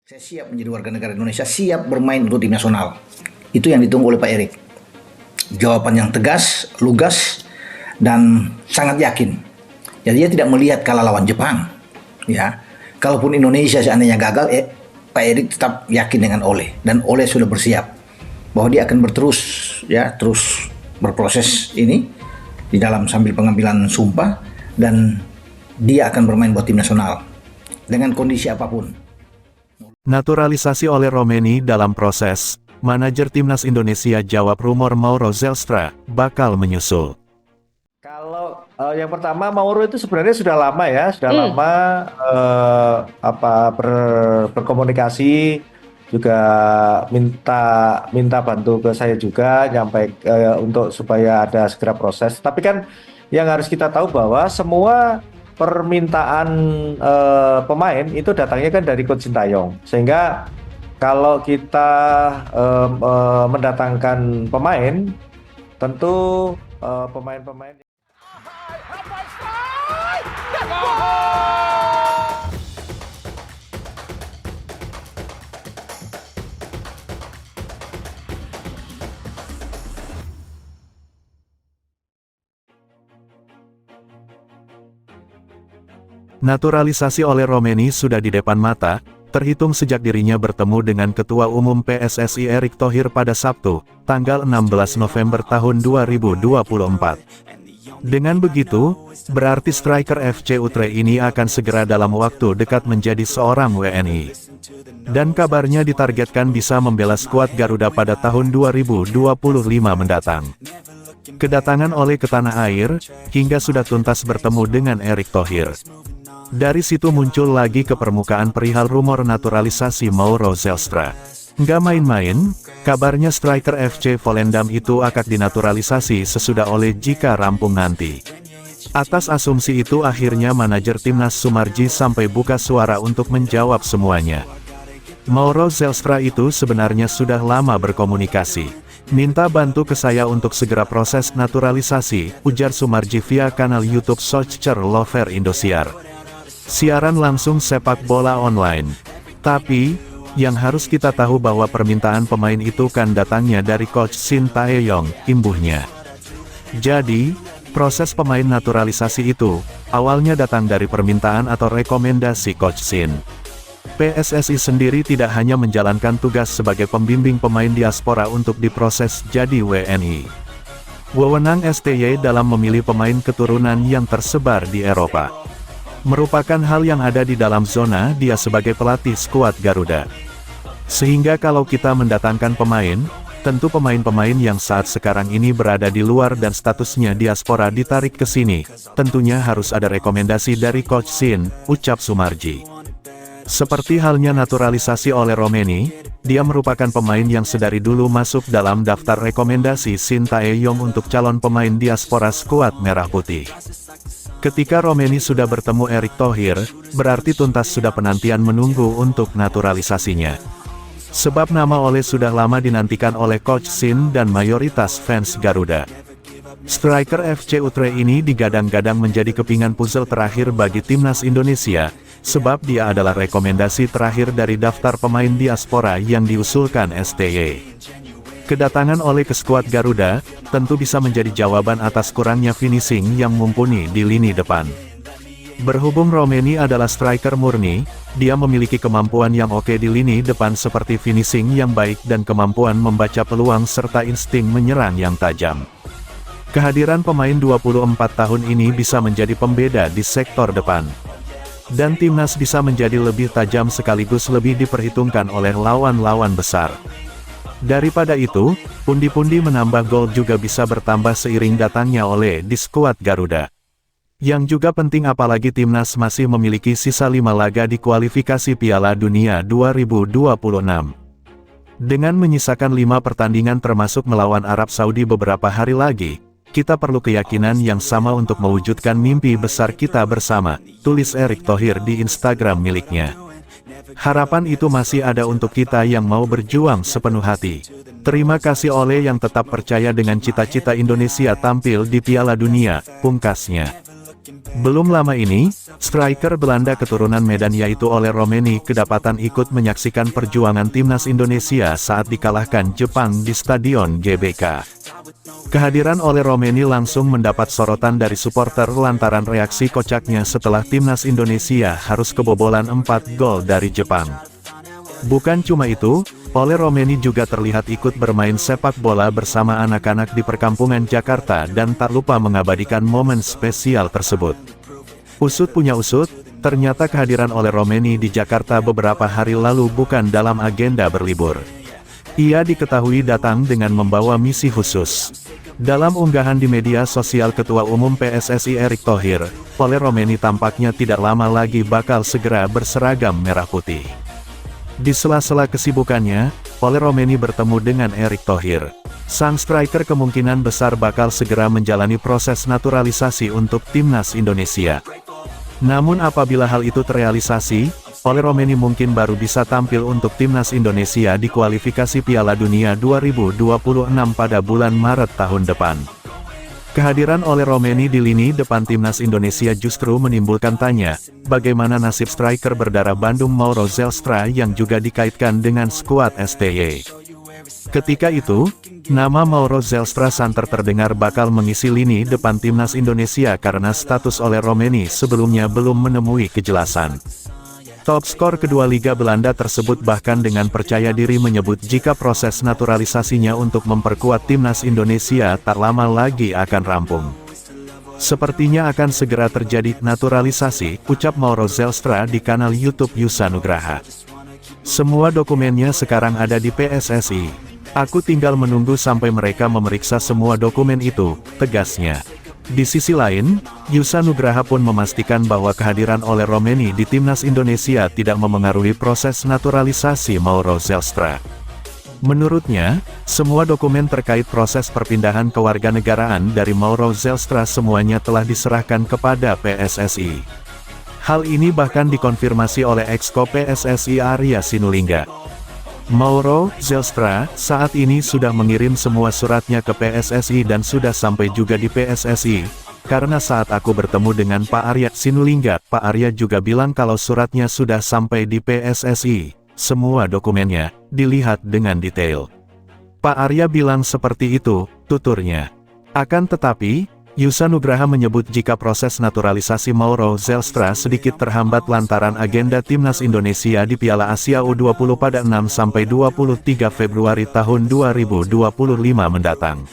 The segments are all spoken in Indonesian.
Saya siap menjadi warga negara Indonesia, siap bermain untuk tim nasional. Itu yang ditunggu oleh Pak Erik. Jawaban yang tegas, lugas, dan sangat yakin. Jadi dia tidak melihat kalah lawan Jepang. Ya, kalaupun Indonesia seandainya gagal, Pak Erik tetap yakin dengan Ole, dan Ole sudah bersiap bahwa dia akan terus berproses ini di dalam sambil pengambilan sumpah, dan dia akan bermain buat tim nasional dengan kondisi apapun. Naturalisasi oleh Romeni dalam proses, manajer Timnas Indonesia jawab rumor Mauro Zelstra bakal menyusul. Kalau yang pertama, Mauro itu sebenarnya sudah lama ya, berkomunikasi, juga minta bantu ke saya juga untuk supaya ada segera proses. Tapi kan yang harus kita tahu bahwa semua permintaan pemain itu datangnya kan dari Coach Sintayong, sehingga kalau kita mendatangkan pemain, tentu pemain-pemain. Naturalisasi oleh Romeni sudah di depan mata, terhitung sejak dirinya bertemu dengan Ketua Umum PSSI Erick Thohir pada Sabtu, tanggal 16 November tahun 2024. Dengan begitu, berarti striker FC Utrecht ini akan segera dalam waktu dekat menjadi seorang WNI. Dan kabarnya ditargetkan bisa membela skuad Garuda pada tahun 2025 mendatang. Kedatangan Ole ke tanah air, hingga sudah tuntas bertemu dengan Erick Thohir. Dari situ muncul lagi ke permukaan perihal rumor naturalisasi Mauro Zelstra. Nggak main-main, kabarnya striker FC Volendam itu akan dinaturalisasi sesudah Ole jika rampung nanti. Atas asumsi itu akhirnya manajer Timnas Sumarji sampai buka suara untuk menjawab semuanya. Mauro Zelstra itu sebenarnya sudah lama berkomunikasi. Minta bantu ke saya untuk segera proses naturalisasi, ujar Sumarji via kanal YouTube Soccer Lover Indosiar. Siaran langsung sepak bola online. Tapi, yang harus kita tahu bahwa permintaan pemain itu kan datangnya dari Coach Shin Tae-yong, imbuhnya. Jadi, proses pemain naturalisasi itu, awalnya datang dari permintaan atau rekomendasi Coach Shin. PSSI sendiri tidak hanya menjalankan tugas sebagai pembimbing pemain diaspora untuk diproses jadi WNI. Wewenang STY dalam memilih pemain keturunan yang tersebar di Eropa merupakan hal yang ada di dalam zona dia sebagai pelatih skuad Garuda. Sehingga kalau kita mendatangkan pemain, tentu pemain-pemain yang saat sekarang ini berada di luar dan statusnya diaspora ditarik ke sini, tentunya harus ada rekomendasi dari Coach Shin, ucap Sumarji. Seperti halnya naturalisasi oleh Romeni, dia merupakan pemain yang sedari dulu masuk dalam daftar rekomendasi Shin Tae-yong untuk calon pemain diaspora skuad Merah Putih. Ketika Romeni sudah bertemu Erick Thohir, berarti tuntas sudah penantian menunggu untuk naturalisasinya. Sebab nama Ole sudah lama dinantikan oleh Coach Shin dan mayoritas fans Garuda. Striker FC Utrecht ini digadang-gadang menjadi kepingan puzzle terakhir bagi Timnas Indonesia, sebab dia adalah rekomendasi terakhir dari daftar pemain diaspora yang diusulkan STY. Kedatangan Ole ke skuad Garuda, tentu bisa menjadi jawaban atas kurangnya finishing yang mumpuni di lini depan. Berhubung Romeni adalah striker murni, dia memiliki kemampuan yang oke di lini depan seperti finishing yang baik dan kemampuan membaca peluang serta insting menyerang yang tajam. Kehadiran pemain 24 tahun ini bisa menjadi pembeda di sektor depan. Dan Timnas bisa menjadi lebih tajam sekaligus lebih diperhitungkan oleh lawan-lawan besar. Daripada itu, pundi-pundi menambah gol juga bisa bertambah seiring datangnya Ole di skuad Garuda. Yang juga penting apalagi Timnas masih memiliki sisa 5 laga di kualifikasi Piala Dunia 2026. Dengan menyisakan 5 pertandingan termasuk melawan Arab Saudi beberapa hari lagi, kita perlu keyakinan yang sama untuk mewujudkan mimpi besar kita bersama, tulis Erick Thohir di Instagram miliknya. Harapan itu masih ada untuk kita yang mau berjuang sepenuh hati. Terima kasih Ole yang tetap percaya dengan cita-cita Indonesia tampil di Piala Dunia, pungkasnya. Belum lama ini, striker Belanda keturunan Medan yaitu Ole Romeni kedapatan ikut menyaksikan perjuangan timnas Indonesia saat dikalahkan Jepang di Stadion GBK. Kehadiran Ole Romeni langsung mendapat sorotan dari supporter lantaran reaksi kocaknya setelah timnas Indonesia harus kebobolan 4 gol dari Jepang. Bukan cuma itu, Ole Romeni juga terlihat ikut bermain sepak bola bersama anak-anak di perkampungan Jakarta dan tak lupa mengabadikan momen spesial tersebut. Usut punya usut, ternyata kehadiran Ole Romeni di Jakarta beberapa hari lalu bukan dalam agenda berlibur. Ia diketahui datang dengan membawa misi khusus. Dalam unggahan di media sosial Ketua Umum PSSI Erick Thohir, Ole Romeni tampaknya tidak lama lagi bakal segera berseragam merah putih. Di sela-sela kesibukannya, Ole Romeni bertemu dengan Erick Thohir. Sang striker kemungkinan besar bakal segera menjalani proses naturalisasi untuk timnas Indonesia. Namun apabila hal itu terrealisasi, Ole Romeni mungkin baru bisa tampil untuk timnas Indonesia di kualifikasi Piala Dunia 2026 pada bulan Maret tahun depan. Kehadiran Ole Romeni di lini depan timnas Indonesia justru menimbulkan tanya, bagaimana nasib striker berdarah Bandung Mauro Zelstra yang juga dikaitkan dengan skuad STY. Ketika itu, nama Mauro Zelstra santer terdengar bakal mengisi lini depan timnas Indonesia karena status Ole Romeni sebelumnya belum menemui kejelasan. Top skor kedua Liga Belanda tersebut bahkan dengan percaya diri menyebut jika proses naturalisasinya untuk memperkuat timnas Indonesia tak lama lagi akan rampung. Sepertinya akan segera terjadi naturalisasi, ucap Mauro Zelstra di kanal YouTube Yusa Nugraha. Semua dokumennya sekarang ada di PSSI. Aku tinggal menunggu sampai mereka memeriksa semua dokumen itu, tegasnya. Di sisi lain, Yusa Nugraha pun memastikan bahwa kehadiran Ole Romeni di timnas Indonesia tidak memengaruhi proses naturalisasi Mauro Zelstra. Menurutnya, semua dokumen terkait proses perpindahan kewarganegaraan dari Mauro Zelstra semuanya telah diserahkan kepada PSSI. Hal ini bahkan dikonfirmasi oleh Exco PSSI Arya Sinulinga. Mauro Zelstra saat ini sudah mengirim semua suratnya ke PSSI dan sudah sampai juga di PSSI. Karena saat aku bertemu dengan Pak Arya Sinulinga, Pak Arya juga bilang kalau suratnya sudah sampai di PSSI. Semua dokumennya dilihat dengan detail. Pak Arya bilang seperti itu, tuturnya. Akan tetapi, Yusa Nugraha menyebut jika proses naturalisasi Mauro Zelstra sedikit terhambat lantaran agenda timnas Indonesia di Piala Asia U20 pada 6-23 Februari tahun 2025 mendatang.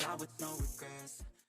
Die with no regrets.